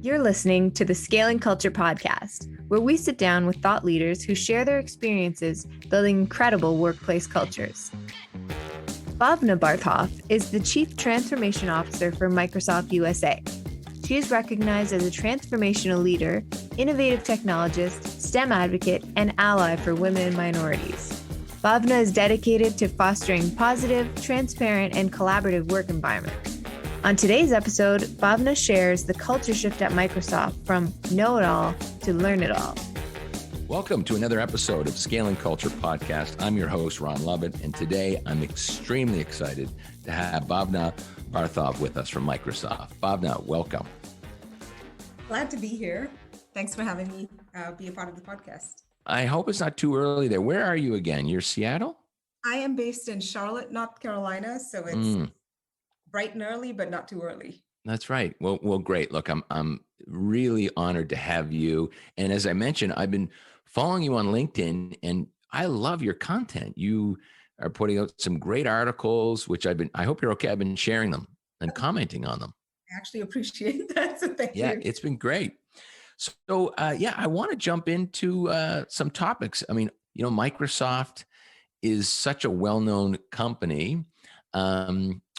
You're listening to the Scaling Culture podcast, where we sit down with thought leaders who share their experiences building incredible workplace cultures. Bhavana Bartholf is the Chief Transformation Officer for Microsoft USA. She is recognized as a transformational leader, innovative technologist, STEM advocate, and ally for women and minorities. Bhavana is dedicated to fostering positive, transparent, and collaborative work environments. On today's episode, Bhavana shares the culture shift at Microsoft from know-it-all to learn-it-all. Welcome to another episode of Scaling Culture Podcast. I'm your host, Ron Lovett, and today I'm extremely excited to have Bhavana Bartholf with us from Microsoft. Bhavana, welcome. Glad to be here. Thanks for having me be a part of the podcast. I hope it's not too early there. Where are you again? You're Seattle? I am based in Charlotte, North Carolina, so it's bright and early, but not too early. That's right. Well, great. Look, I'm really honored to have you. And as I mentioned, I've been following you on LinkedIn, and I love your content. You are putting out some great articles, which I hope you're okay. I've been sharing them and commenting on them. I actually appreciate that. So thank you. Yeah, it's been great. So, I want to jump into some topics. I mean, Microsoft is such a well-known company.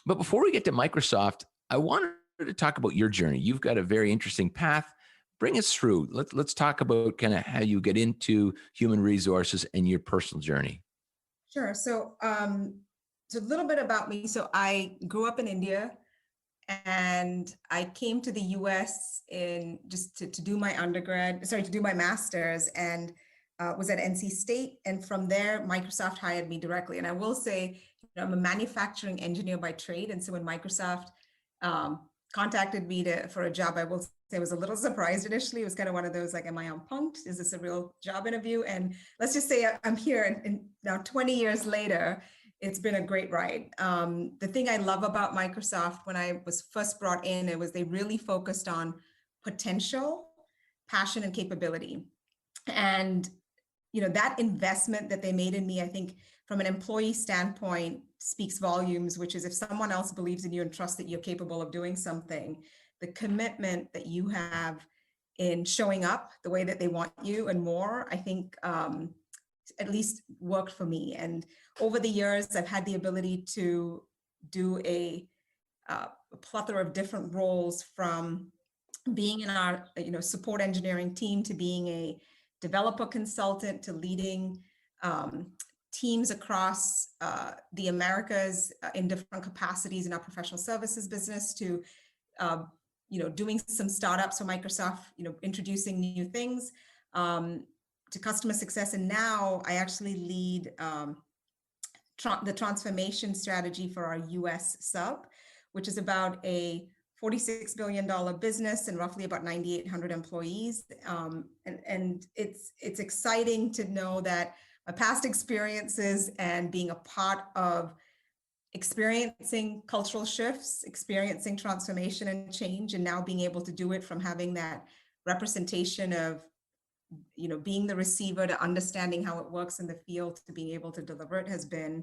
But before we get to Microsoft, I wanted to talk about your journey. You've got a very interesting path. Bring us through. Let's talk about kind of how you get into human resources and your personal journey. Sure. So, so a little bit about me. So I grew up in India, and I came to the US to do my master's, and was at NC State. And from there, Microsoft hired me directly. And I will say, I'm a manufacturing engineer by trade. And so when Microsoft contacted me for a job, I will say I was a little surprised initially. It was kind of one of those like, am I on punked? Is this a real job interview? And let's just say I'm here. And now 20 years later, it's been a great ride. The thing I love about Microsoft when I was first brought in, it was they really focused on potential, passion, and capability. And that investment that they made in me, I think from an employee standpoint, speaks volumes, which is if someone else believes in you and trusts that you're capable of doing something, the commitment that you have in showing up the way that they want you and more, I think at least worked for me. And over the years, I've had the ability to do a plethora of different roles, from being in our support engineering team to being a developer consultant to leading teams across the Americas in different capacities in our professional services business to doing some startups for Microsoft, introducing new things to customer success. And now I actually lead the transformation strategy for our US sub, which is about a $46 billion business and roughly about 9,800 employees. And it's exciting to know that my past experiences and being a part of experiencing cultural shifts, experiencing transformation and change, and now being able to do it from having that representation of, being the receiver to understanding how it works in the field to being able to deliver it has been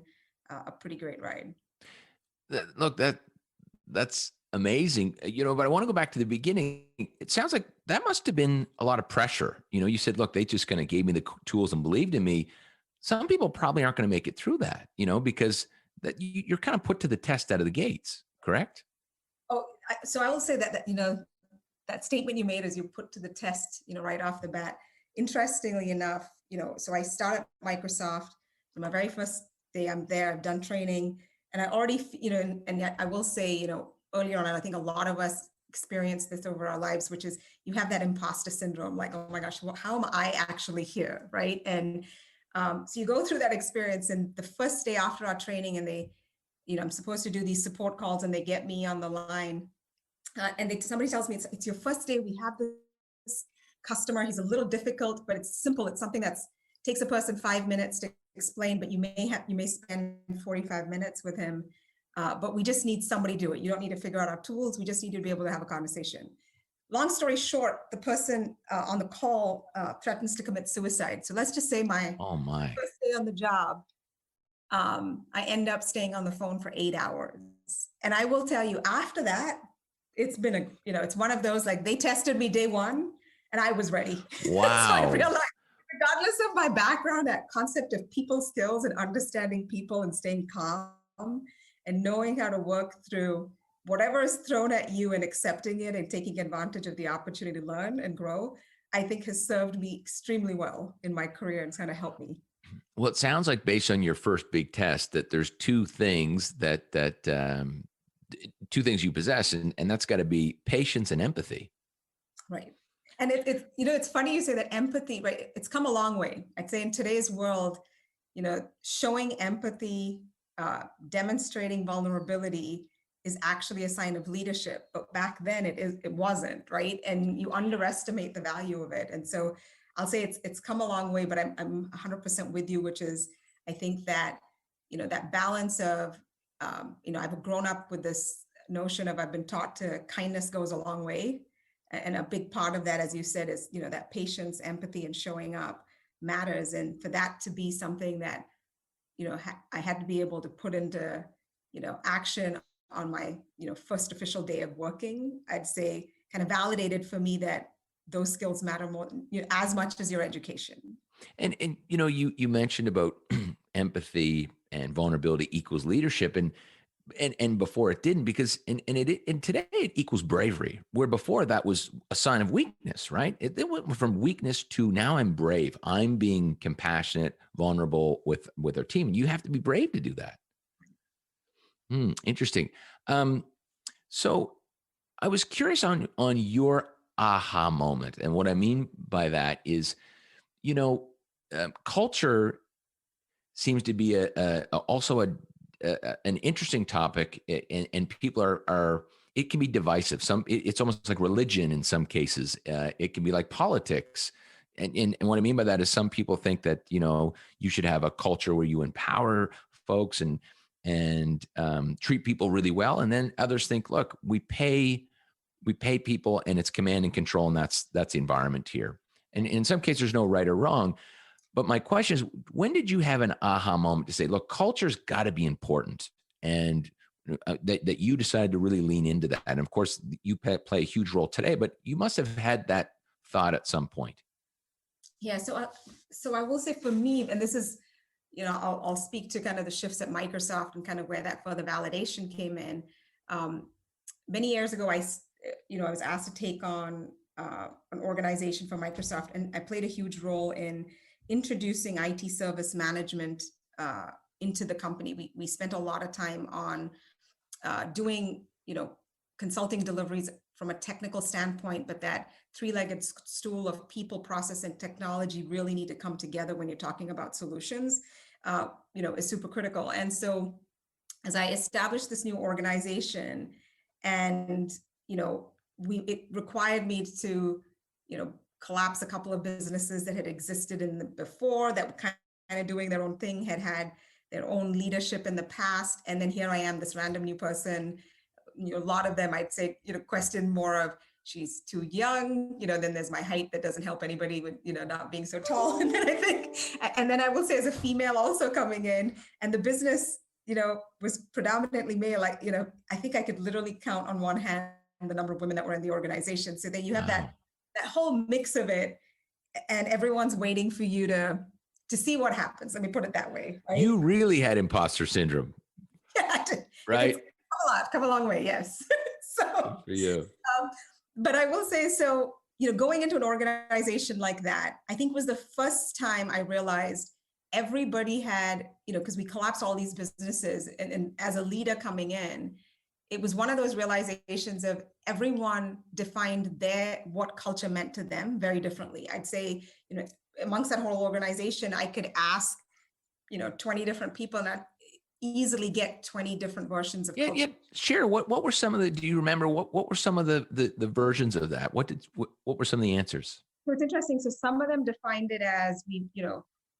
a pretty great ride. Look, that's amazing, but I want to go back to the beginning. It sounds like that must have been a lot of pressure. You said, look, they just kind of gave me the tools and believed in me. Some people probably aren't going to make it through that, because that you're kind of put to the test out of the gates, correct? Oh, so I will say that that statement you made as you put to the test, right off the bat. Interestingly enough, so I started Microsoft from my very first day I'm there, I've done training, and I already, and yet I will say, earlier on, and I think a lot of us experience this over our lives, which is you have that imposter syndrome, like, oh my gosh, how am I actually here, right? And so you go through that experience, and the first day after our training, and they, I'm supposed to do these support calls, and they get me on the line, and somebody tells me it's your first day. We have this customer. He's a little difficult, but it's simple. It's something that takes a person 5 minutes to explain, but you may spend 45 minutes with him. But we just need somebody to do it. You don't need to figure out our tools. We just need to be able to have a conversation. Long story short, the person on the call threatens to commit suicide. So let's just say my first day on the job, I end up staying on the phone for 8 hours. And I will tell you, after that, it's been it's one of those, like, they tested me day one and I was ready. Wow. So I realized, regardless of my background, that concept of people skills and understanding people and staying calm and knowing how to work through whatever is thrown at you and accepting it and taking advantage of the opportunity to learn and grow, I think has served me extremely well in my career and kind of helped me. Well, it sounds like, based on your first big test, that there's two things two things you possess, and that's got to be patience and empathy. Right. And it's funny you say that, empathy, right? It's come a long way. I'd say in today's world, showing empathy, demonstrating vulnerability is actually a sign of leadership. But back then it wasn't, right? And you underestimate the value of it. And so I'll say it's come a long way, but I'm 100% with you, which is, I think that, that balance of, I've grown up with this notion of, I've been taught to, kindness goes a long way. And a big part of that, as you said, is, that patience, empathy, and showing up matters. And for that to be something that, I had to be able to put into, action on my, first official day of working, I'd say kind of validated for me that those skills matter more, as much as your education. And you mentioned about empathy and vulnerability equals leadership, and before it didn't, because and today it equals bravery, where before that was a sign of weakness, right? It went from weakness to, now I'm brave. I'm being compassionate, vulnerable with our team. And you have to be brave to do that. Interesting. So I was curious on your aha moment. And what I mean by that is, culture seems to be also an interesting topic, and people are it can be divisive. It's almost like religion in some cases. It can be like politics. And what I mean by that is, some people think that, you should have a culture where you empower folks and treat people really well. And then others think, look, we pay people, and it's command and control, and that's the environment here. And in some cases, there's no right or wrong. But my question is, when did you have an aha moment to say, look, culture's got to be important, and that you decided to really lean into that? And of course, you play a huge role today, but you must have had that thought at some point. Yeah. So I will say, for me, and this is, I'll speak to kind of the shifts at Microsoft and kind of where that further validation came in. Many years ago, I was asked to take on an organization for Microsoft, and I played a huge role in introducing IT service management into the company. We spent a lot of time on doing, consulting deliveries from a technical standpoint, but that three-legged stool of people, process, and technology really need to come together when you're talking about solutions, is super critical. And so as I established this new organization, and, it required me to, collapse a couple of businesses that had existed before, that were kind of doing their own thing, had their own leadership in the past. And then here I am, this random new person. A lot of them, I'd say, question more of, she's too young, then there's my height that doesn't help anybody with, not being so tall. And then I will say, as a female also coming in, and the business, was predominantly male, I think I could literally count on one hand the number of women that were in the organization. So then you have that whole mix of it, and everyone's waiting for you to see what happens. Let me put it that way. Right? You really had imposter syndrome. Yeah, right? Come a long way, yes. So good for you. But I will say, so, going into an organization like that, I think was the first time I realized everybody had, because we collapsed all these businesses, and as a leader coming in, it was one of those realizations of everyone defined what culture meant to them very differently. I'd say, amongst that whole organization, I could ask, 20 different people, and I'd easily get 20 different versions of culture. Yeah. Share what were some of do you remember what were some of the versions of that? What were some of the answers? So it's interesting. So some of them defined it as,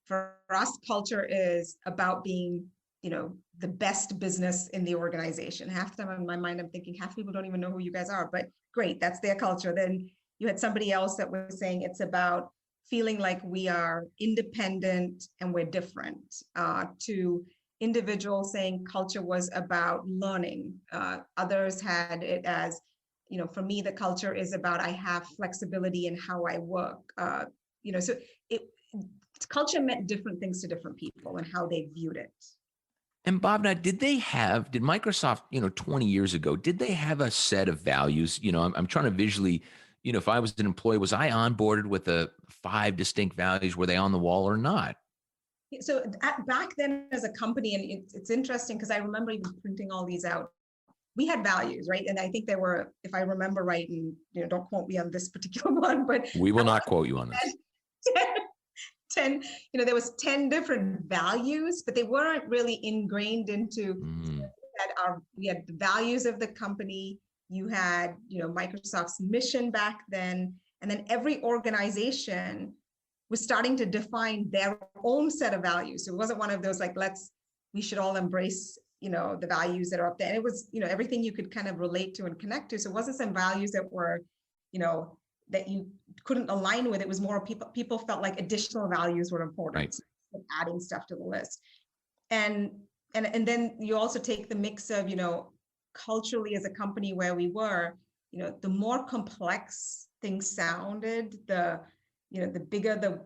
for us, culture is about being, the best business in the organization. Half the time in my mind, I'm thinking half people don't even know who you guys are, but great, that's their culture. Then you had somebody else that was saying it's about feeling like we are independent and we're different, to individuals saying culture was about learning. Others had it as for me, the culture is about, I have flexibility in how I work. So culture meant different things to different people and how they viewed it. And Bhavana, did Microsoft, 20 years ago, did they have a set of values? I'm trying to visually, if I was an employee, was I onboarded with 5 distinct values? Were they on the wall or not? So back then as a company, and it's interesting because I remember even printing all these out, we had values, right? And I think there were, if I remember right, and don't quote me on this particular one, but we will not quote you on this. 10, there was 10 different values, but they weren't really ingrained into we had the values of the company. You had, Microsoft's mission back then, and then every organization was starting to define their own set of values. So it wasn't one of those like, we should all embrace, the values that are up there. And it was, everything you could kind of relate to and connect to. So it wasn't some values that were, that you couldn't align with. It was more people felt like additional values were important, right. So adding stuff to the list. And then you also take the mix of, culturally as a company where we were, the more complex things sounded, the bigger the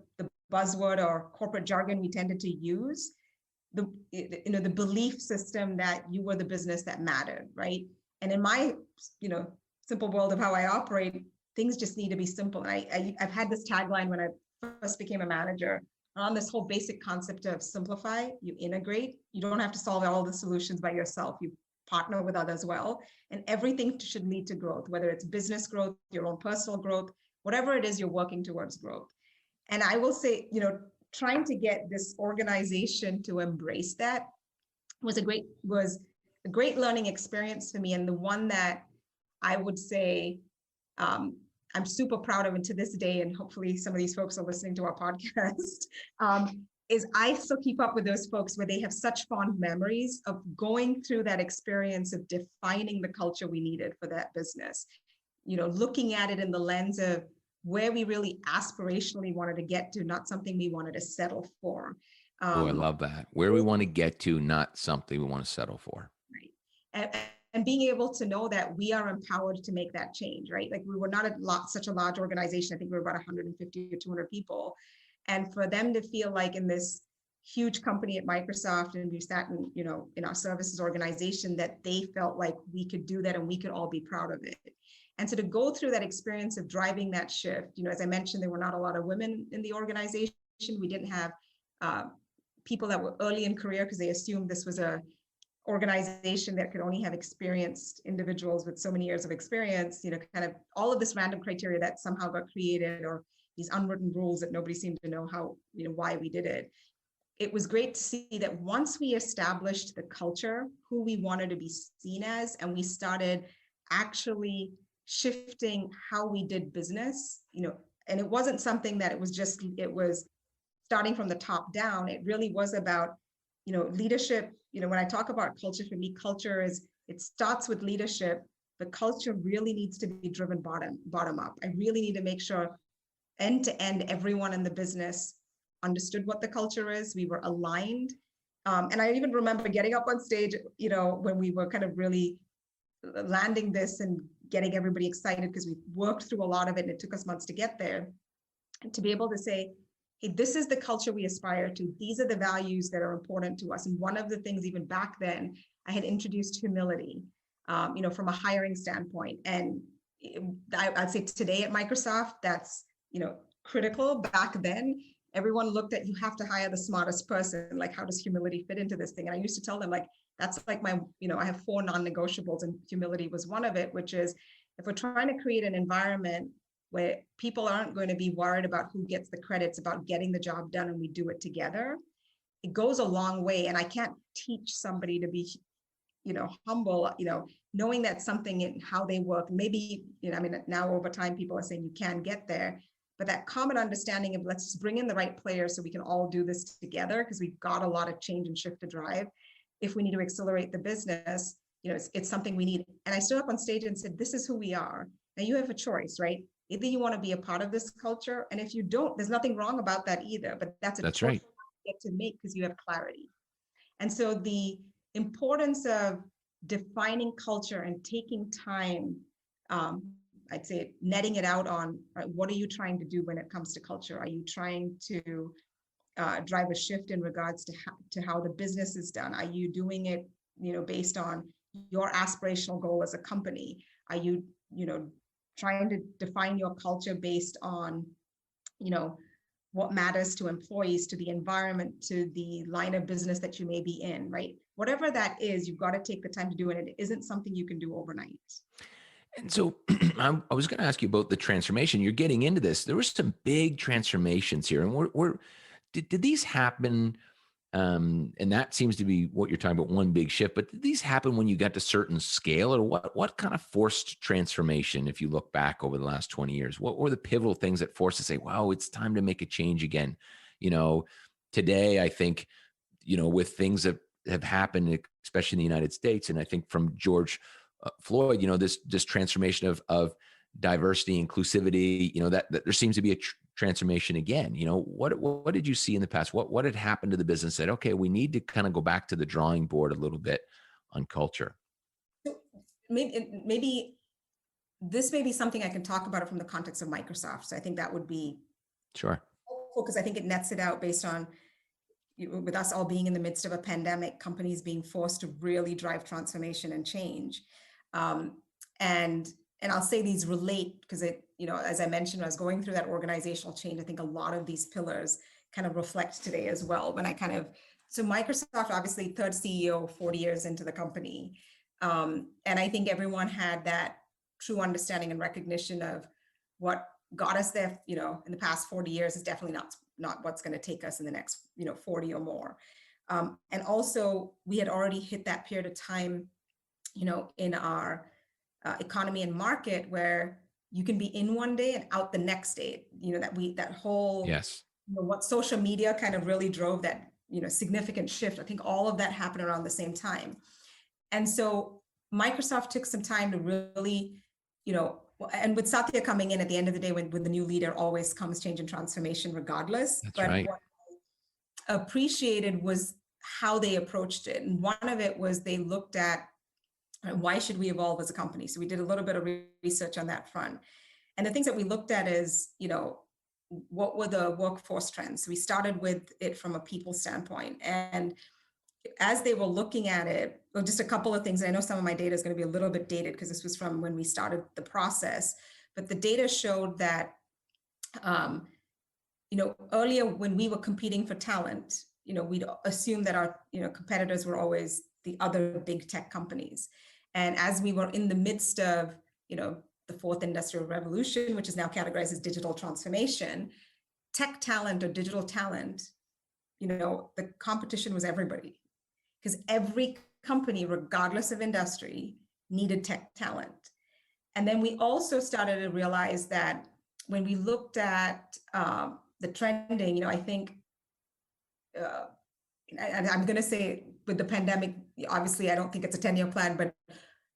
buzzword or corporate jargon we tended to use, the belief system that you were the business that mattered, right? And in my, simple world of how I operate, things just need to be simple. And I've had this tagline when I first became a manager on this whole basic concept of simplify, you integrate. You don't have to solve all the solutions by yourself. You partner with others well, and everything should lead to growth, whether it's business growth, your own personal growth, whatever it is you're working towards growth. And I will say, trying to get this organization to embrace that was a great learning experience for me. And the one that I would say, I'm super proud of, and to this day, and hopefully some of these folks are listening to our podcast, is I still keep up with those folks where they have such fond memories of going through that experience of defining the culture we needed for that business, looking at it in the lens of where we really aspirationally wanted to get to, not something we wanted to settle for. I love that. Where we want to get to, not something we want to settle for. Right. And being able to know that we are empowered to make that change, right? Like we were not such a large organization. I think we were about 150 or 200 people. And for them to feel like in this huge company at Microsoft, and we sat in, in our services organization, that they felt like we could do that and we could all be proud of it. And so to go through that experience of driving that shift, as I mentioned, there were not a lot of women in the organization. We didn't have people that were early in career because they assumed this was a organization that could only have experienced individuals with so many years of experience, kind of all of this random criteria that somehow got created, or these unwritten rules that nobody seemed to know how, why we did it. It was great to see that once we established the culture, who we wanted to be seen as, and we started actually shifting how we did business, and it wasn't something that it was starting from the top down. It really was about, leadership. When I talk about culture, for me, culture it starts with leadership, but culture really needs to be driven bottom up. I really need to make sure end to end, everyone in the business understood what the culture is. We were aligned. And I even remember getting up on stage, when we were kind of really landing this and getting everybody excited because we worked through a lot of it and it took us months to get there. And to be able to say, hey, this is the culture we aspire to. These are the values that are important to us. And one of the things, even back then, I had introduced humility, from a hiring standpoint. And I'd say today at Microsoft, that's, critical. Back then, everyone looked at, you have to hire the smartest person. Like, how does humility fit into this thing? And I used to tell them, like, that's like my, I have 4 non-negotiables, and humility was one of it, which is if we're trying to create an environment where people aren't going to be worried about who gets the credits, about getting the job done, and we do it together, it goes a long way. And I can't teach somebody to be, humble, knowing that something in how they work, maybe, now over time, people are saying you can get there, but that common understanding of let's just bring in the right players so we can all do this together, because we've got a lot of change and shift to drive. If we need to accelerate the business, it's something we need. And I stood up on stage and said, this is who we are. Now you have a choice, right? Either you want to be a part of this culture, and if you don't, there's nothing wrong about that either, but that's choice right. you get to make because you have clarity. And so the importance of defining culture and taking time I'd say netting it out on what are you trying to do when it comes to culture? Are you trying to drive a shift in regards to how the business is done? Are you doing it, based on your aspirational goal as a company? Are you, trying to define your culture based on, what matters to employees, to the environment, to the line of business that you may be in, right? Whatever that is, you've got to take the time to do it. It isn't something you can do overnight. And so I was going to ask you about the transformation. You're getting into this. There were some big transformations here. And did these happen? And that seems to be what you're talking about, one big shift. But did these happen when you got to certain scale, or what kind of forced transformation, if you look back over the last 20 years? What were the pivotal things that forced to say, wow, it's time to make a change again? Today, I think, with things that have happened, especially in the United States, and I think from George Floyd, this transformation of diversity, inclusivity, that there seems to be a transformation again. What did you see in the past? What had happened to the business that, okay, we need to kind of go back to the drawing board a little bit on culture? Maybe this may be something I can talk about it from the context of Microsoft. So I think that would be sure helpful, because I think it nets it out based on, with us all being in the midst of a pandemic, companies being forced to really drive transformation and change. And I'll say these relate because as I mentioned, when I was going through that organizational change, I think a lot of these pillars kind of reflect today as well. So Microsoft, obviously third CEO, 40 years into the company. And I think everyone had that true understanding and recognition of what got us there, in the past 40 years is definitely not what's going to take us in the next, 40 or more. And also we had already hit that period of time, in our economy and market where you can be in one day and out the next day, that whole, yes what social media kind of really drove that, significant shift. I think all of that happened around the same time. And so Microsoft took some time to really, and with Satya coming in at the end of the day, with the new leader always comes change and transformation regardless. That's but right. What I appreciated was how they approached it. And one of it was they looked at, why should we evolve as a company? So we did a little bit of research on that front. And the things that we looked at is, what were the workforce trends? So we started with it from a people standpoint. And as they were looking at it, well, just a couple of things. I know some of my data is going to be a little bit dated because this was from when we started the process, but the data showed that, earlier when we were competing for talent, we'd assume that our, competitors were always the other big tech companies. And as we were in the midst of, the fourth industrial revolution, which is now categorized as digital transformation, tech talent or digital talent, the competition was everybody, because every company, regardless of industry, needed tech talent. And then we also started to realize that when we looked at the trending, I think, and I'm going to say with the pandemic, obviously, I don't think it's a 10-year plan, but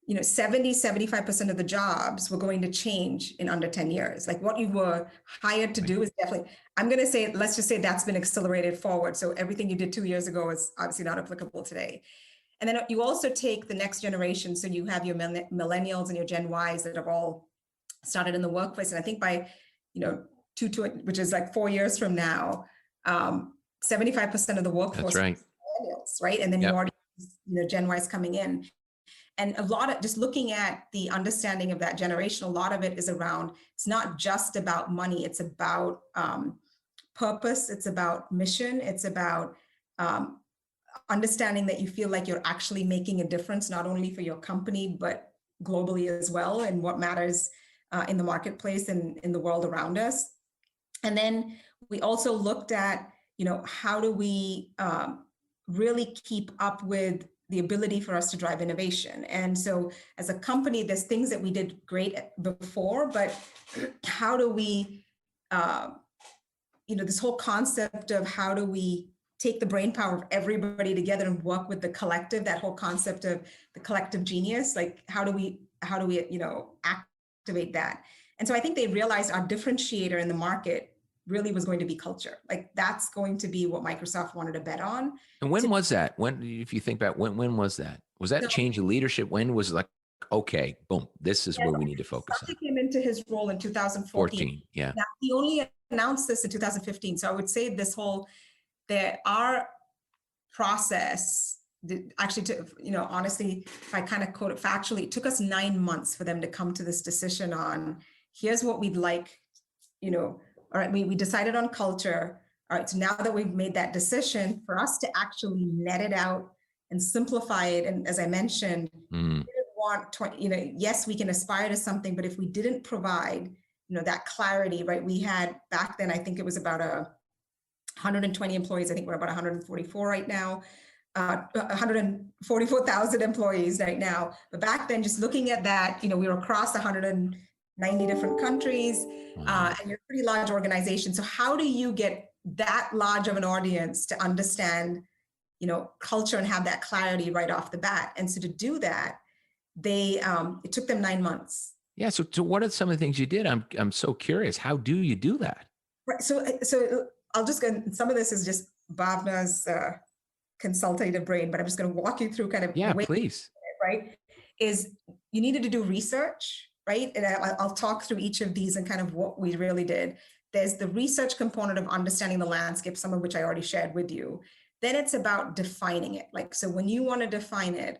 75% of the jobs were going to change in under 10 years. Like what you were hired to do is definitely, I'm going to say, let's just say that's been accelerated forward. So everything you did 2 years ago is obviously not applicable today. And then you also take the next generation. So you have your millennials and your Gen Ys that have all started in the workplace. And I think by, which is like 4 years from now, 75% of the workforce That's right. is millennials, right? And then you already, Gen Ys coming in. And a lot of just looking at the understanding of that generation, a lot of it is around, it's not just about money, it's about purpose, it's about mission, it's about understanding that you feel like you're actually making a difference, not only for your company, but globally as well, and what matters in the marketplace and in the world around us. And then we also looked at, how do we really keep up with the ability for us to drive innovation. And so as a company, there's things that we did great before, but how do we, this whole concept of how do we take the brain power of everybody together and work with the collective, that whole concept of the collective genius, like how do we, activate that? And so I think they realized our differentiator in the market really was going to be culture. Like that's going to be what Microsoft wanted to bet on. And when was that? When, if you think back, when was that? Was that change in leadership? When was it like, okay, boom, this is where we need to focus on. Satya came into his role in 2014. 14, yeah. Now, he only announced this in 2015. So I would say our process, actually, honestly, if I kind of quote it factually, it took us 9 months for them to come to this decision on, here's what we'd like, all right, we decided on culture. All right, so now that we've made that decision, for us to actually net it out and simplify it, and as I mentioned, we didn't want 20, yes, we can aspire to something, but if we didn't provide, that clarity, right? We had back then, I think it was about 120 employees. I think we're about 144 right now, 144,000 employees right now. But back then, just looking at that, we were across 190 different countries, and you're a pretty large organization. So how do you get that large of an audience to understand, culture and have that clarity right off the bat? And so to do that, it took them 9 months. Yeah. So what are some of the things you did? I'm so curious. How do you do that? Right. So I'll just go. Some of this is just Bhavana's consultative brain, but I'm just going to walk you through kind of. Yeah, please. Right. Is you needed to do research, right? And I'll talk through each of these and kind of what we really did. There's the research component of understanding the landscape, some of which I already shared with you. Then it's about defining it. Like, so when you want to define it,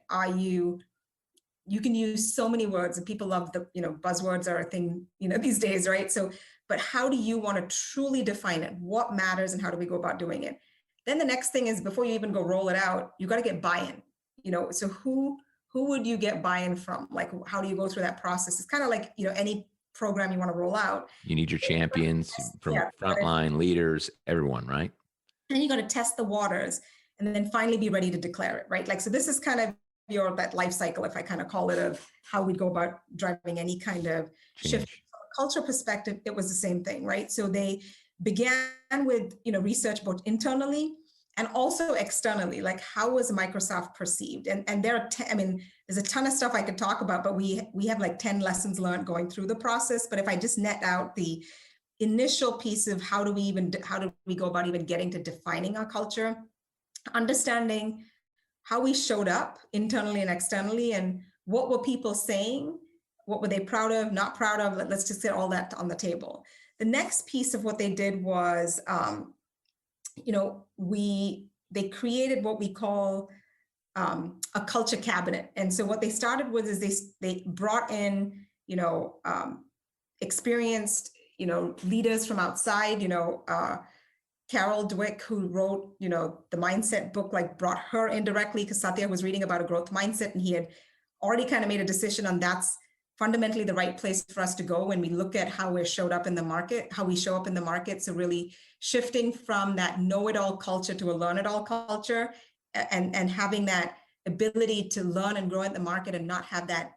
you can use so many words, and people love the, buzzwords are a thing, these days, right? So, but how do you want to truly define it? What matters and how do we go about doing it? Then the next thing is, before you even go roll it out, you got to get buy-in, so who would you get buy-in from? Like, how do you go through that process? It's kind of like, any program you want to roll out. You need your champions from frontline leaders, everyone, right? And then you got to test the waters and then finally be ready to declare it, right? Like, so this is kind of that life cycle, if I kind of call it, of how we'd go about driving any kind of shift. From a culture perspective, it was the same thing, right? So they began with, research both internally and also externally, like how was Microsoft perceived? And there are, there's a ton of stuff I could talk about, but we have like 10 lessons learned going through the process. But if I just net out the initial piece of how do we go about even getting to defining our culture, understanding how we showed up internally and externally, and what were people saying, what were they proud of, not proud of, let's just get all that on the table. The next piece of what they did was, they created what we call a culture cabinet. And so what they started with is they brought in, experienced, leaders from outside, Carol Dweck, who wrote, the mindset book, like brought her in directly because Satya was reading about a growth mindset, and he had already kind of made a decision on that's fundamentally the right place for us to go when we look at how we showed up in the market, how we show up in the market. So really shifting from that know-it-all culture to a learn-it-all culture, and having that ability to learn and grow in the market and not have that,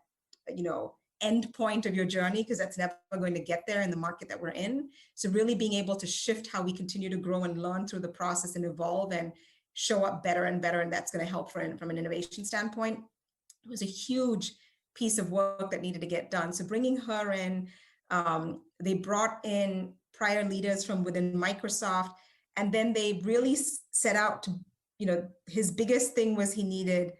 end point of your journey, because that's never going to get there in the market that we're in. So really being able to shift how we continue to grow and learn through the process and evolve and show up better and better. And that's going to help from an innovation standpoint. It was a huge piece of work that needed to get done. So bringing her in, they brought in prior leaders from within Microsoft, and then they really set out to, his biggest thing was he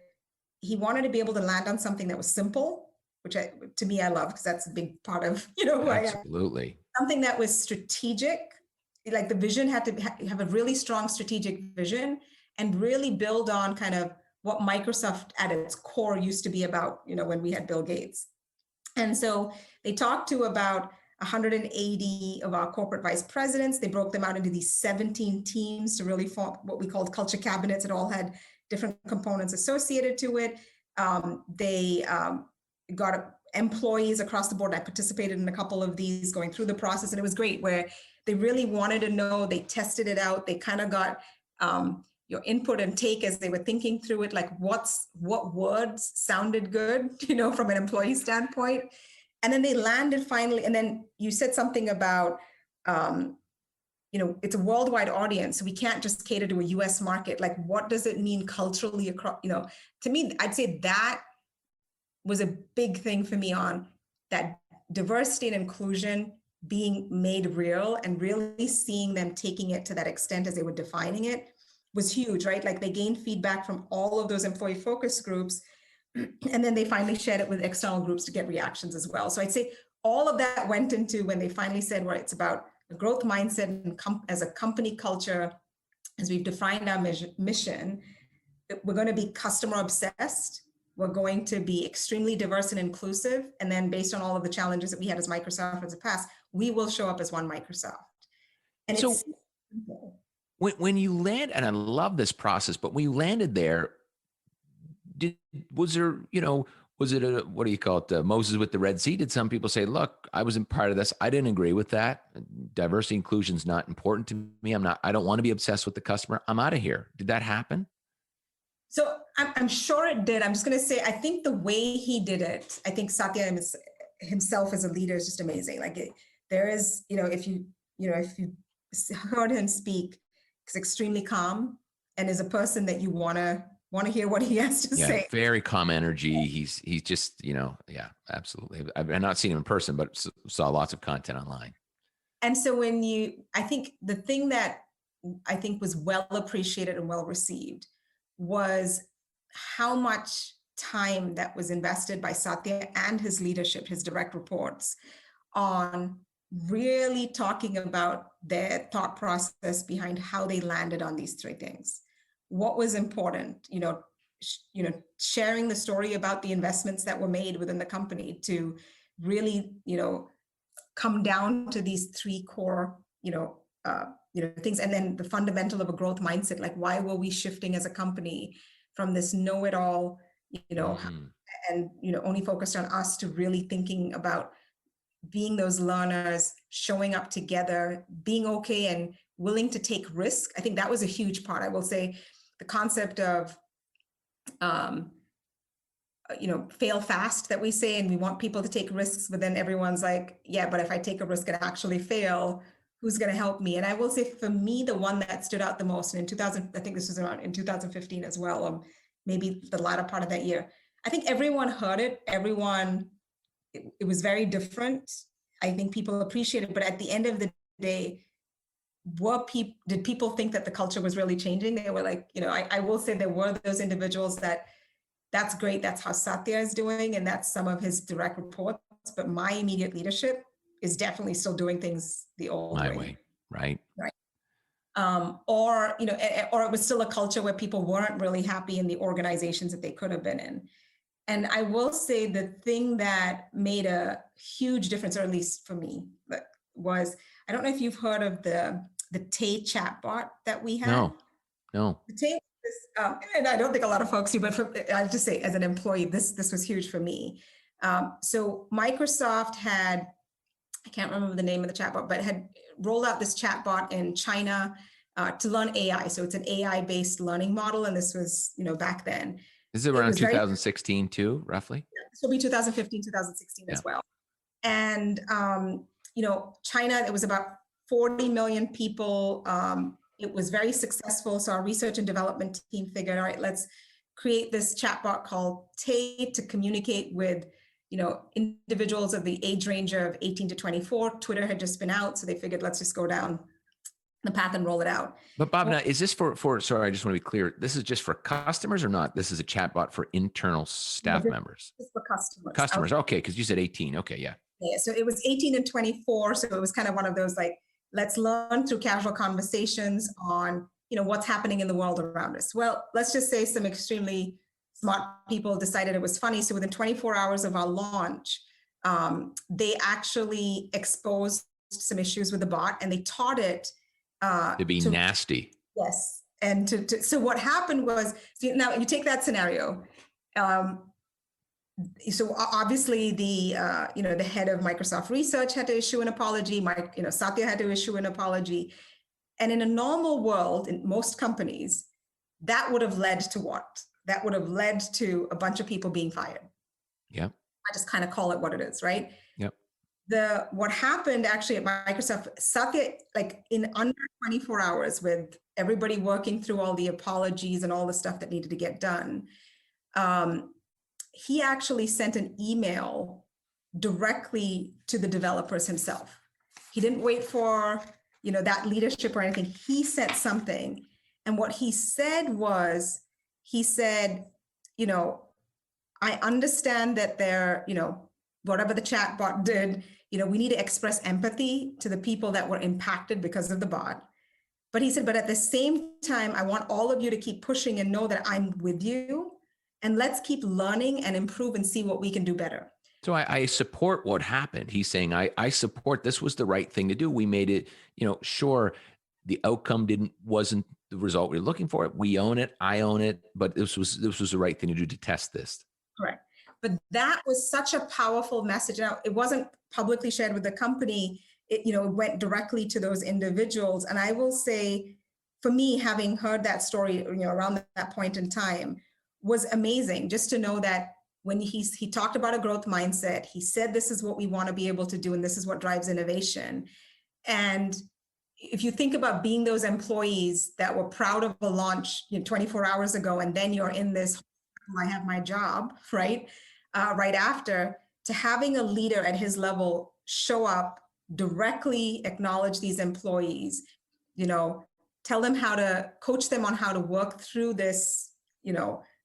wanted to be able to land on something that was simple, which to me I love, because that's a big part of, who I am. Absolutely. Something that was strategic, like the vision had to have a really strong strategic vision and really build on kind of what Microsoft at its core used to be about, when we had Bill Gates. And so they talked to about 180 of our corporate vice presidents. They broke them out into these 17 teams to really form what we called culture cabinets. It all had different components associated to it. They got employees across the board. I participated in a couple of these going through the process, and it was great where they really wanted to know, they tested it out. They kind of got your input and take as they were thinking through it, like what words sounded good, from an employee standpoint. And then they landed finally. And then you said something about, it's a worldwide audience. So we can't just cater to a US market. Like, what does it mean culturally across, to me, I'd say that was a big thing for me on that diversity and inclusion being made real, and really seeing them taking it to that extent as they were defining it was huge, right? Like they gained feedback from all of those employee focus groups, And then they finally shared it with external groups to get reactions as well. So I'd say all of that went into when they finally said, well, it's about a growth mindset and as a company culture, as we've defined our mission, we're going to be customer obsessed. We're going to be extremely diverse and inclusive. And then based on all of the challenges that we had as Microsoft in the past, we will show up as one Microsoft. And so it's simple. When you land, and I love this process, but when you landed there, was there, was it a, what do you call it, Moses with the Red Sea? Did some people say, look, I wasn't part of this. I didn't agree with that. Diversity inclusion is not important to me. I don't want to be obsessed with the customer. I'm out of here. Did that happen? So I'm sure it did. I'm just going to say, I think the way he did it, I think Satya himself as a leader is just amazing. Like there is, if you heard him speak, he's extremely calm and is a person that you want to hear what he has to say. Very calm energy. He's just, yeah, absolutely. I've not seen him in person, but saw lots of content online. And so I think the thing that I think was well appreciated and well received was how much time that was invested by Satya and his leadership, his direct reports, on really talking about their thought process behind how they landed on these three things. What was important, sharing the story about the investments that were made within the company to really, come down to these three core, things, and then the fundamental of a growth mindset, like why were we shifting as a company from this know-it-all, and only focused on us to really thinking about being those learners, showing up together, being okay and willing to take risk. I think that was a huge part. I will say the concept of fail fast that we say, and we want people to take risks, but then everyone's like, yeah, but if I take a risk and actually fail, who's going to help me? And I will say for me, the one that stood out the most, and in 2000, I think this was around in 2015 as well, or maybe the latter part of that year, I think everyone heard it. It was very different. I think people appreciated it, but at the end of the day, did people think that the culture was really changing? They were like, I will say there were those individuals that's great. That's how Satya is doing. And that's some of his direct reports. But my immediate leadership is definitely still doing things the old way. Right. Or it was still a culture where people weren't really happy in the organizations that they could have been in. And I will say the thing that made a huge difference, or at least for me, was, I don't know if you've heard of the Tay chatbot that we had. No. The Tay, and I don't think a lot of folks do, but I have to say, as an employee, this was huge for me. So Microsoft had, I can't remember the name of the chatbot, but had rolled out this chatbot in China to learn AI. So it's an AI-based learning model, and this was, back then. This is around 2016 too, roughly? Yeah, this will be 2015, 2016 as well. And, China, it was about 40 million people. It was very successful. So our research and development team figured, all right, let's create this chatbot called Tay to communicate with, individuals of the age range of 18 to 24. Twitter had just been out, so they figured, let's just go down the path and roll it out. But Bhavana, is this for, sorry, I just want to be clear. This is just for customers or not? This is a chatbot for internal staff members? It's for customers. Customers, okay, because you said 18. Okay, yeah. Yeah, so it was 18 and 24. So it was kind of one of those, like, let's learn through casual conversations on, what's happening in the world around us. Well, let's just say some extremely smart people decided it was funny. So within 24 hours of our launch, they actually exposed some issues with the bot, and they taught it to be nasty. Yes. And so what happened was, now you take that scenario. So obviously the head of Microsoft Research had to issue an apology. Satya had to issue an apology. And in a normal world, in most companies, that would have led to what? That would have led to a bunch of people being fired. Yep. I just kind of call it what it is, right? Yep. What happened actually at Microsoft, Satya, like in under 24 hours, with everybody working through all the apologies and all the stuff that needed to get done, he actually sent an email directly to the developers himself. He didn't wait for, that leadership or anything. He sent something. And what he said was, I understand that they're, whatever the chat bot did, we need to express empathy to the people that were impacted because of the bot. But he said, but at the same time, I want all of you to keep pushing and know that I'm with you. And let's keep learning and improve and see what we can do better. So I support what happened. He's saying, I support this was the right thing to do. We made it, sure, the outcome wasn't the result we were looking for. We own it. I own it. But this was the right thing to do to test this. Correct. But that was such a powerful message. Now, it wasn't publicly shared with the company. It went directly to those individuals. And I will say, for me, having heard that story, around that point in time, was amazing. Just to know that when he talked about a growth mindset, he said, this is what we want to be able to do, and this is what drives innovation. And if you think about being those employees that were proud of a launch 24 hours ago, and then you're in this, I have my job, right? Right after, to having a leader at his level show up, directly acknowledge these employees, tell them how to coach them on how to work through this,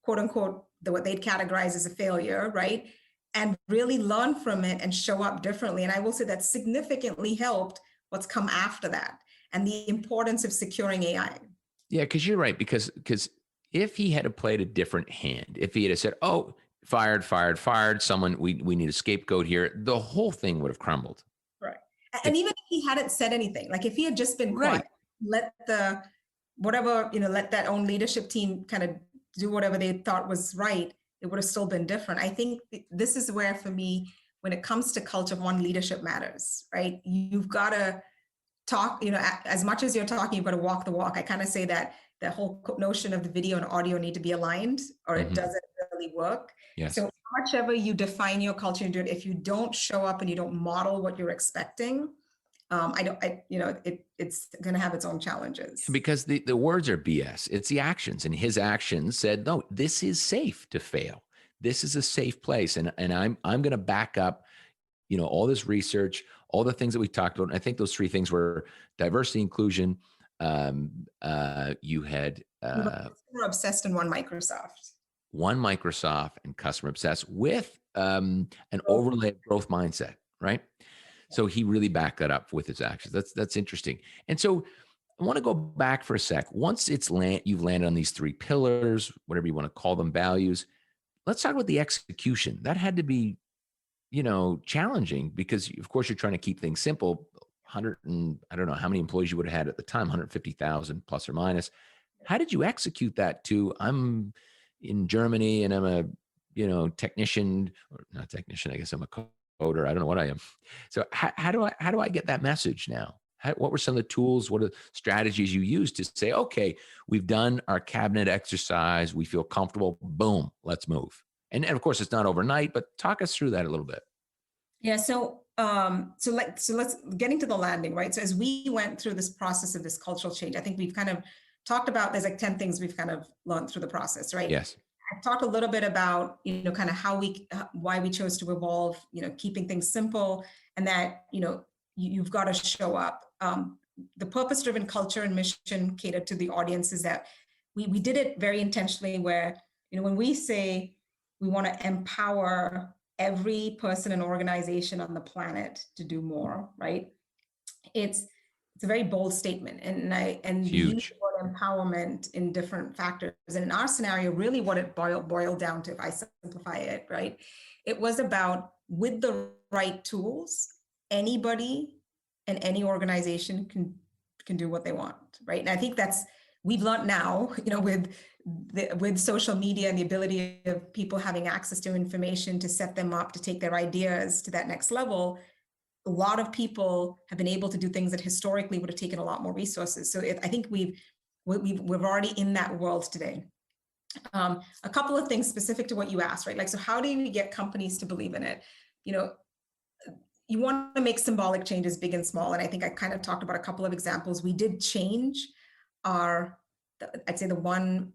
quote unquote, what they'd categorize as a failure, right? And really learn from it and show up differently. And I will say that significantly helped what's come after that and the importance of securing AI. Yeah, because you're right. Because if he had played a different hand, if he had said, oh, fired, someone, we need a scapegoat here, the whole thing would have crumbled. Right. And even if he hadn't said anything, like if he had just been quiet, let that own leadership team kind of do whatever they thought was right, it would have still been different. I think this is where, for me, when it comes to culture, one, leadership matters, right? You've got to talk, as much as you're talking, you've got to walk the walk. I kind of say that the whole notion of the video and audio need to be aligned, or it doesn't really work. Yes. So much ever you define your culture and do it, if you don't show up and you don't model what you're expecting, it's going to have its own challenges. Because the words are BS. It's the actions, and his actions said, no, this is safe to fail. This is a safe place. And I'm going to back up, all this research, all the things that we talked about. And I think those three things were diversity, inclusion. You had customer obsessed and one Microsoft and customer obsessed with an overlay of growth mindset, right? So he really backed that up with his actions. That's interesting. And so I want to go back for a sec. Once you've landed on these three pillars, whatever you want to call them, values. Let's talk about the execution. That had to be, challenging, because of course you're trying to keep things simple. I don't know how many employees you would have had at the time, 150,000 plus or minus. How did you execute that to, I'm in Germany and I'm a, technician, or not technician, I guess I'm a coder. I don't know what I am. So how do I get that message now? What were some of the tools? What are the strategies you used to say, okay, we've done our cabinet exercise. We feel comfortable. Boom, let's move. And of course it's not overnight, but talk us through that a little bit. Yeah. So let's getting to the landing, right? So as we went through this process of this cultural change, I think we've kind of talked about, there's like 10 things we've kind of learned through the process, right? Yes. I talked a little bit about, kind of why we chose to evolve, keeping things simple, and that, you've got to show up. The purpose-driven culture and mission catered to the audiences that we did it very intentionally, where, when we say we want to empower every person and organization on the planet to do more, right? It's a very bold statement, and huge. the word empowerment in different factors. And in our scenario, really what it boiled down to, if I simplify it, right? It was about, with the right tools, anybody and any organization can do what they want, right? And I think we've learned now, with social media and the ability of people having access to information to set them up to take their ideas to that next level. A lot of people have been able to do things that historically would have taken a lot more resources. So I think we're already in that world today. A couple of things specific to what you asked, right? Like, so how do you get companies to believe in it? You want to make symbolic changes, big and small. And I think I kind of talked about a couple of examples. We did change I'd say the one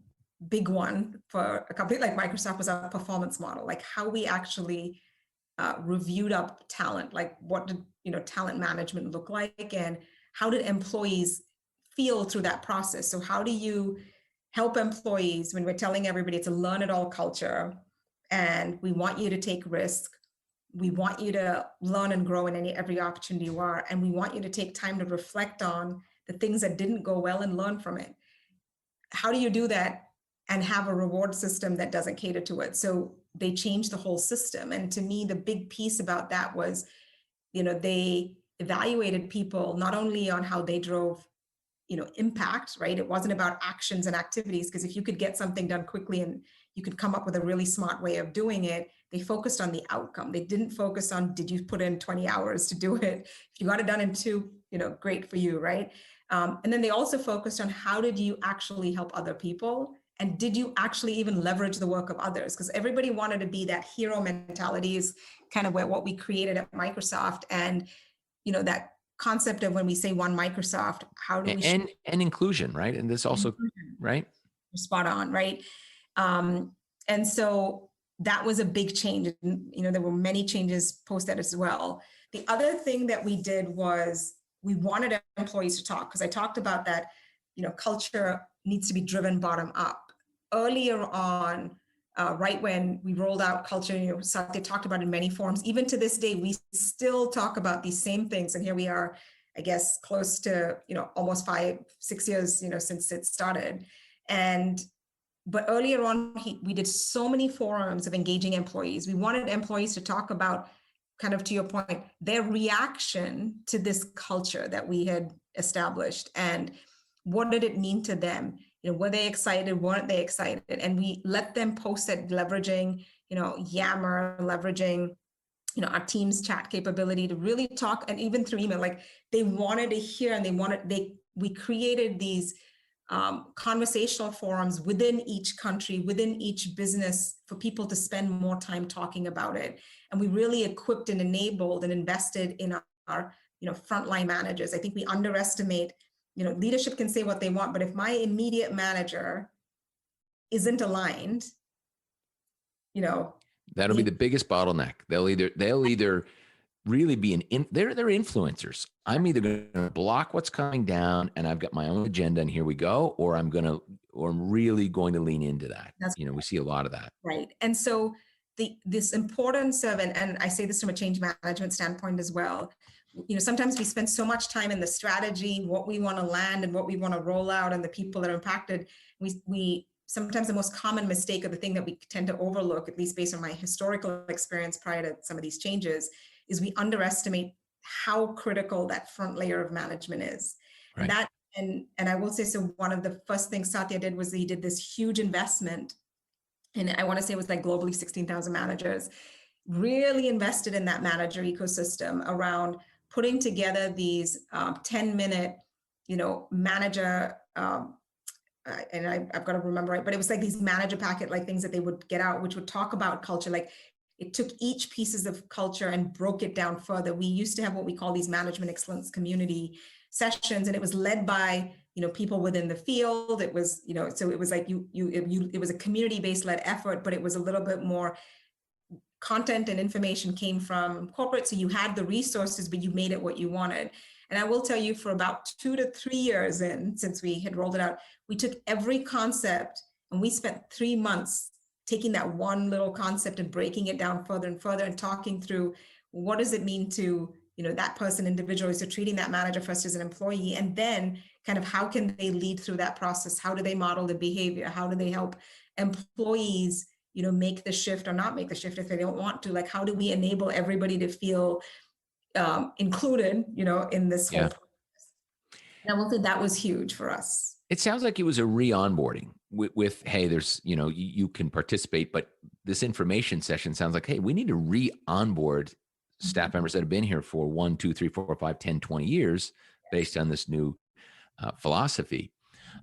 big one for a company like Microsoft was our performance model, like how we actually reviewed up talent, like what did talent management look like, and how did employees feel through that process? So how do you help employees when we're telling everybody it's a learn it all culture, and we want you to take risk. We want you to learn and grow in every opportunity you are. And we want you to take time to reflect on the things that didn't go well and learn from it. How do you do that and have a reward system that doesn't cater to it? So they changed the whole system. And to me, the big piece about that was, they evaluated people not only on how they drove, impact, right? It wasn't about actions and activities, because if you could get something done quickly and you could come up with a really smart way of doing it, they focused on the outcome. They didn't focus on, did you put in 20 hours to do it? If you got it done in 2, great for you, right? And then they also focused on, how did you actually help other people? And did you actually even leverage the work of others? Because everybody wanted to be that hero mentality is kind of what we created at Microsoft. And, that concept of when we say one Microsoft, how do we and inclusion, right? And this also, right? Spot on, right? And so that was a big change. There were many changes post that as well. The other thing that we did was we wanted employees to talk, because I talked about that, culture needs to be driven bottom up. Earlier on, right when we rolled out culture, Satya talked about it in many forms. Even to this day, we still talk about these same things. And here we are, I guess, close to, almost 5-6 years, since it started. But earlier on, we did so many forums of engaging employees. We wanted employees to talk about, kind of to your point, their reaction to this culture that we had established, and what did it mean to them? Were they excited? Weren't they excited? And we let them post it, leveraging, Yammer, leveraging, our Teams chat capability to really talk, and even through email, like they wanted to hear, and we created these conversational forums within each country, within each business, for people to spend more time talking about it. And we really equipped and enabled and invested in our frontline managers. I think we underestimate, leadership can say what they want, but if my immediate manager isn't aligned, that'll be the biggest bottleneck. They'll either really be they're influencers. I'm either going to block what's coming down and I've got my own agenda and here we go, or I'm really going to lean into that. We see a lot of that. Right. And so this importance of, and I say this from a change management standpoint as well, sometimes we spend so much time in the strategy, what we want to land and what we want to roll out and the people that are impacted. We sometimes the most common mistake, or the thing that we tend to overlook, at least based on my historical experience prior to some of these changes, is we underestimate how critical that front layer of management is. Right. And I will say, so one of the first things Satya did was he did this huge investment, and I want to say it was like globally 16,000 managers, really invested in that manager ecosystem around putting together these 10-minute, manager, and I've got to remember it, but it was like these manager packet, like things that they would get out, which would talk about culture. Like it took each pieces of culture and broke it down further. We used to have what we call these management excellence community sessions, and it was led by, people within the field. It was, so it was like it was a community-based led effort, but it was a little bit more content and information came from corporate. So you had the resources, but you made it what you wanted. And I will tell you, for about 2 to 3 years in, since we had rolled it out, we took every concept and we spent 3 months taking that one little concept and breaking it down further and further and talking through what does it mean to, that person individually. So treating that manager first as an employee, and then kind of how can they lead through that process? How do they model the behavior? How do they help employees, make the shift or not make the shift if they don't want to? Like, how do we enable everybody to feel included, in this whole process? And I will say that was huge for us. It sounds like it was a re-onboarding with hey, there's, you can participate, but this information session sounds like, hey, we need to re-onboard staff members that have been here for 1, 2, 3, 4, 5, 10, 20 years based on this new philosophy.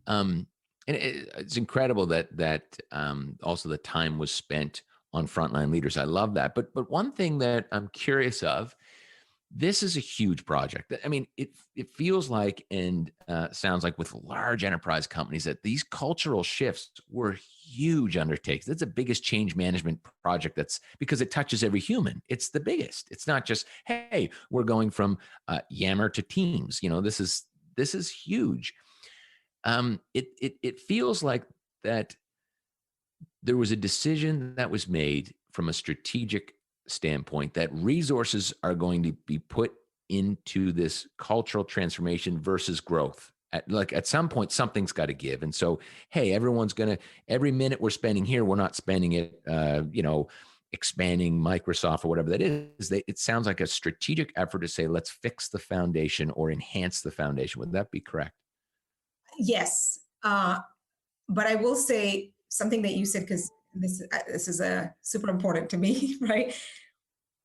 And it's incredible that also the time was spent on frontline leaders. I love that. But one thing that I'm curious of, this is a huge project. I mean, it feels like and sounds like with large enterprise companies that these cultural shifts were huge undertakings. That's the biggest change management project because it touches every human. It's the biggest. It's not just, hey, we're going from Yammer to Teams. This is huge. It feels like that there was a decision that was made from a strategic standpoint that resources are going to be put into this cultural transformation versus growth. At some point, something's got to give. And so, hey, every minute we're spending here, we're not spending it, expanding Microsoft or whatever that is. It sounds like a strategic effort to say, let's fix the foundation or enhance the foundation. Would that be correct? Yes. But I will say something that you said, because this is super important to me, right?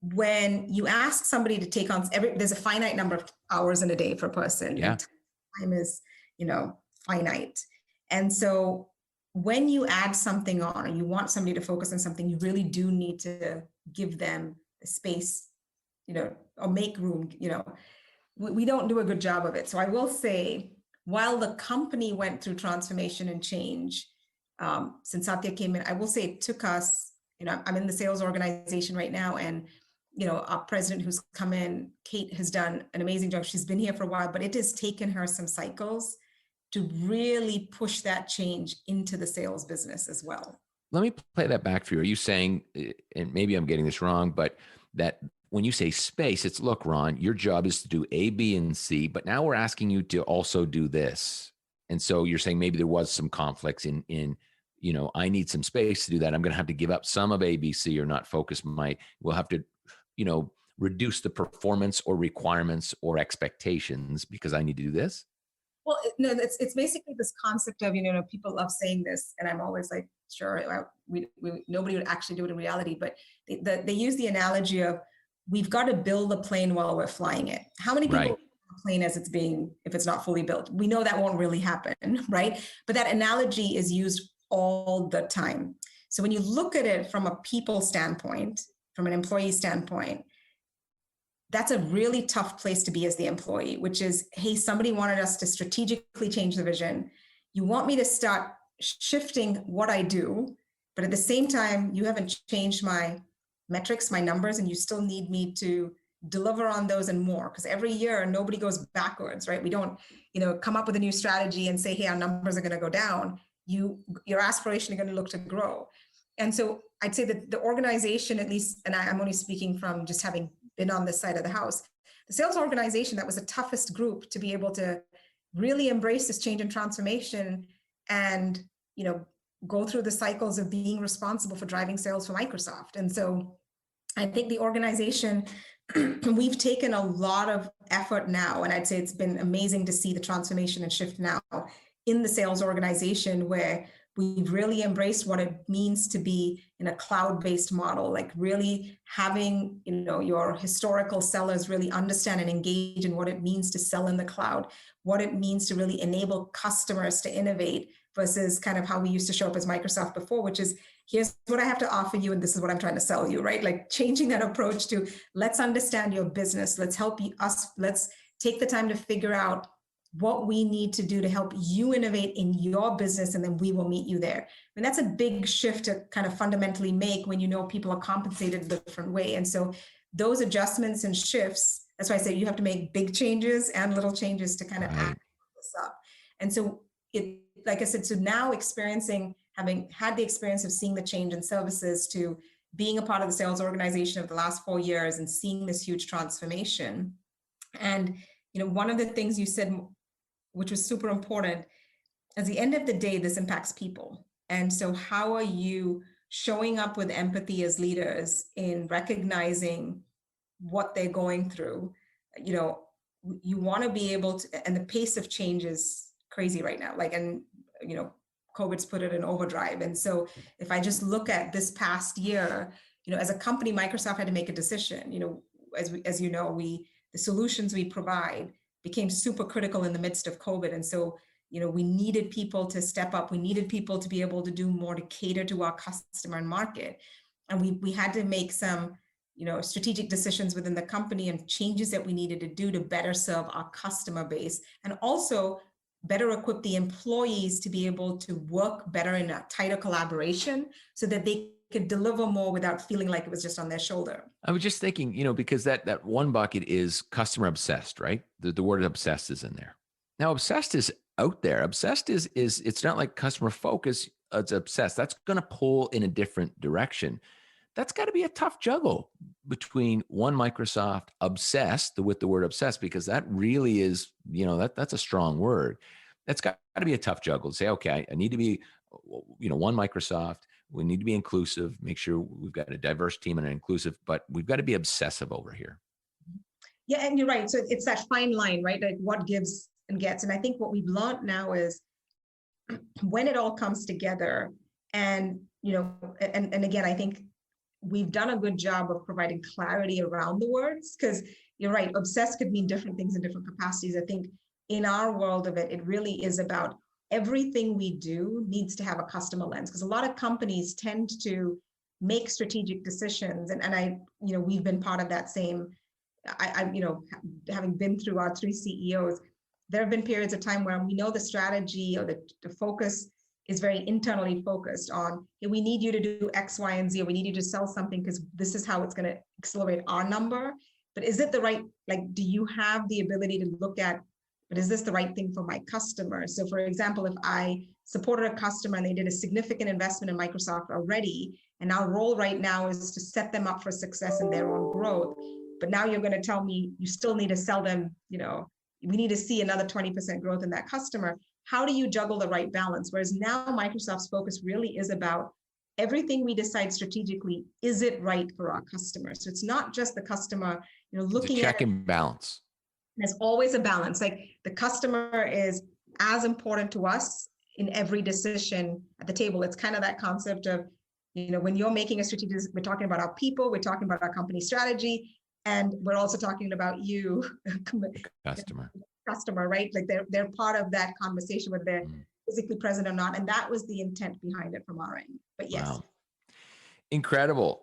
When you ask somebody to take on there's a finite number of hours in a day for a person. Yeah. And time is, finite. And so when you add something on, or you want somebody to focus on something, you really do need to give them the space, or make room. We don't do a good job of it. So I will say, while the company went through transformation and change, since Satya came in, I will say it took us, I'm in the sales organization right now, and our president who's come in, Kate, has done an amazing job. She's been here for a while, but it has taken her some cycles to really push that change into the sales business as well. Let me play that back for you. Are you saying, and maybe I'm getting this wrong, but that when you say space, it's, look, Ron, your job is to do A, B, and C, but now we're asking you to also do this. And so you're saying maybe there was some conflicts in I need some space to do that. I'm going to have to give up some of A, B, C, or not focus we'll have to, reduce the performance or requirements or expectations because I need to do this? Well, no, it's basically this concept of, people love saying this, and I'm always like, sure, nobody would actually do it in reality, but they use the analogy of, we've got to build a plane while we're flying it. How many people Right. a plane as if it's not fully built? We know that won't really happen, right? But that analogy is used all the time. So when you look at it from a people standpoint, from an employee standpoint, that's a really tough place to be as the employee, which is, hey, somebody wanted us to strategically change the vision. You want me to start shifting what I do, but at the same time, you haven't changed my metrics, my numbers, and you still need me to deliver on those and more. Because every year, nobody goes backwards, right? We don't, come up with a new strategy and say, hey, our numbers are going to go down. Your aspiration is going to look to grow. And so I'd say that the organization, at least, and I'm only speaking from just having been on this side of the house, the sales organization, that was the toughest group to be able to really embrace this change and transformation and, go through the cycles of being responsible for driving sales for Microsoft. And so I think the organization, we've taken a lot of effort now, and I'd say it's been amazing to see the transformation and shift now in the sales organization, where we've really embraced what it means to be in a cloud-based model, like really having, your historical sellers really understand and engage in what it means to sell in the cloud, what it means to really enable customers to innovate versus kind of how we used to show up as Microsoft before, which is, here's what I have to offer you, and this is what I'm trying to sell you, right? Like changing that approach to, let's understand your business, let's help let's take the time to figure out what we need to do to help you innovate in your business, and then we will meet you there. I mean, that's a big shift to kind of fundamentally make when people are compensated a different way. And so those adjustments and shifts, that's why I say you have to make big changes and little changes to kind of add this up. And so like I said, so now having had the experience of seeing the change in services to being a part of the sales organization of the last 4 years and seeing this huge transformation. And, one of the things you said, which was super important, at the end of the day, this impacts people. And so how are you showing up with empathy as leaders in recognizing what they're going through? You want to be able to, and the pace of change is crazy right now. COVID's put it in overdrive. And so if I just look at this past year, as a company, Microsoft had to make a decision. As you know, the solutions we provide became super critical in the midst of COVID. And so, we needed people to step up. We needed people to be able to do more to cater to our customer and market. And we had to make some, strategic decisions within the company and changes that we needed to do to better serve our customer base, and also better equip the employees to be able to work better in a tighter collaboration so that they could deliver more without feeling like it was just on their shoulder. I was just thinking, because that one bucket is customer obsessed, right? The word obsessed is in there. Now, obsessed is out there. Obsessed is it's not like customer focus. It's obsessed. That's going to pull in a different direction. that's got to be a tough juggle between one, Microsoft obsessed with the word obsessed, because that really is, that's a strong word. That's got to be a tough juggle to say, okay, I need to be, one Microsoft. We need to be inclusive, make sure we've got a diverse team and an inclusive, but we've got to be obsessive over here. Yeah, and you're right. So it's that fine line, right? Like what gives and gets. And I think what we've learned now is when it all comes together, and and again, I think we've done a good job of providing clarity around the words, because you're right, obsessed could mean different things in different capacities. I think in our world of it, it really is about everything we do needs to have a customer lens, because a lot of companies tend to make strategic decisions, and we've been part of that same. Having been through our 3 CEOs, there have been periods of time where we know the strategy or the focus is very internally focused on, hey, we need you to do X, Y, and Z, or we need you to sell something because this is how it's going to accelerate our number. But is it the right, do you have the ability to look at, but is this the right thing for my customer? So for example, if I supported a customer and they did a significant investment in Microsoft already, and our role right now is to set them up for success in their own growth, but now you're going to tell me you still need to sell them, we need to see another 20% growth in that customer. How do you juggle the right balance? Whereas now Microsoft's focus really is about everything we decide strategically, is it right for our customers? So it's not just the customer, looking at check and balance. There's always a balance. Like the customer is as important to us in every decision at the table. It's kind of that concept of, when you're making a strategic, we're talking about our people, we're talking about our company strategy, and we're also talking about you, customer, right? Like they're part of that conversation, whether they're physically present or not. And that was the intent behind it from our end. But yes. Wow. Incredible.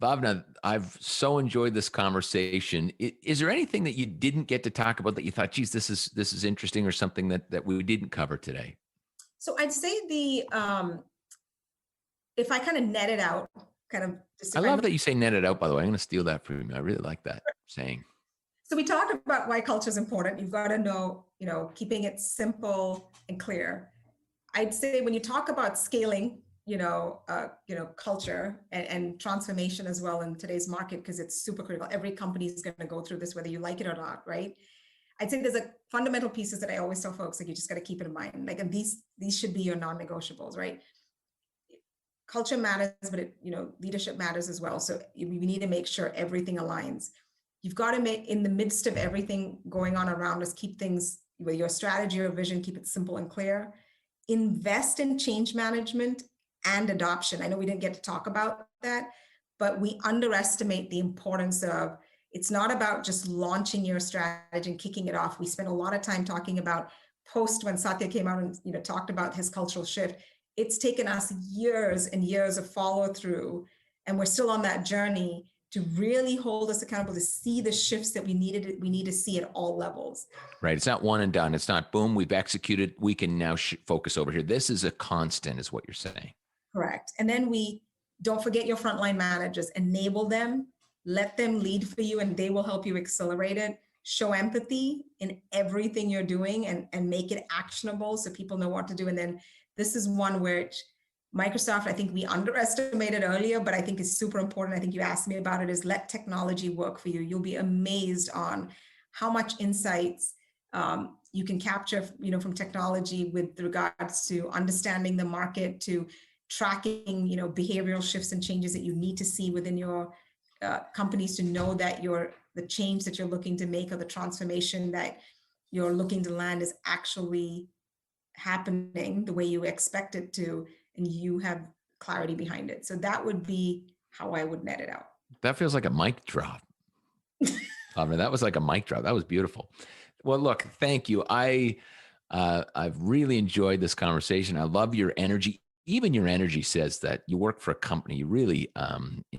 Bhavana, I've so enjoyed this conversation. Is there anything that you didn't get to talk about that you thought, geez, this is interesting, or something that we didn't cover today? So I'd say if I kind of net it out, I love that you say net it out, by the way. I'm going to steal that from you. I really like that saying. So we talked about why culture is important. You've got to know, keeping it simple and clear. I'd say when you talk about scaling, culture and transformation as well in today's market, because it's super critical. Every company is going to go through this, whether you like it or not, right? I'd say there's a fundamental pieces that I always tell folks, you just got to keep it in mind. And these should be your non-negotiables, right? Culture matters, but leadership matters as well. So we need to make sure everything aligns. You've got to make, in the midst of everything going on around us, keep things with your strategy or vision, keep it simple and clear. Invest in change management and adoption. I know we didn't get to talk about that, but we underestimate the importance of, it's not about just launching your strategy and kicking it off. We spent a lot of time talking about post when Satya came out and talked about his cultural shift. It's taken us years and years of follow through, and we're still on that journey to really hold us accountable to see the shifts that we need to see at all levels. Right. It's not one and done. It's not boom, we've executed, we can now focus over here. This is a constant, is what you're saying. Correct. And then we don't forget your frontline managers, enable them, let them lead for you, and they will help you accelerate it. Show empathy in everything you're doing and make it actionable so people know what to do. And then this is one where Microsoft, I think we underestimated earlier, but I think is super important. I think you asked me about it, is let technology work for you. You'll be amazed on how much insights you can capture, from technology with regards to understanding the market, to tracking, behavioral shifts and changes that you need to see within your companies to know that the change that you're looking to make or the transformation that you're looking to land is actually happening the way you expect it to, and you have clarity behind it. So that would be how I would net it out. That feels like a mic drop. That was like a mic drop. That was beautiful. Well, look, thank you. I've really enjoyed this conversation. I love your energy. Even your energy says that you work for a company you really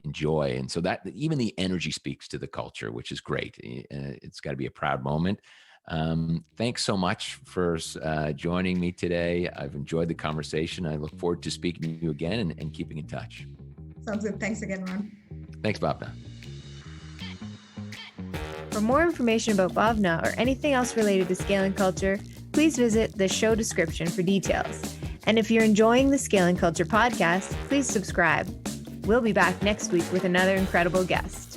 enjoy. And so that even the energy speaks to the culture, which is great. It's got to be a proud moment. Thanks so much for joining me today. I've enjoyed the conversation. I look forward to speaking to you again and keeping in touch. Sounds good. Thanks again, Ron. Thanks, Bhavana. For more information about Bhavana or anything else related to scaling culture, please visit the show description for details. And if you're enjoying the Scaling Culture podcast, please subscribe. We'll be back next week with another incredible guest.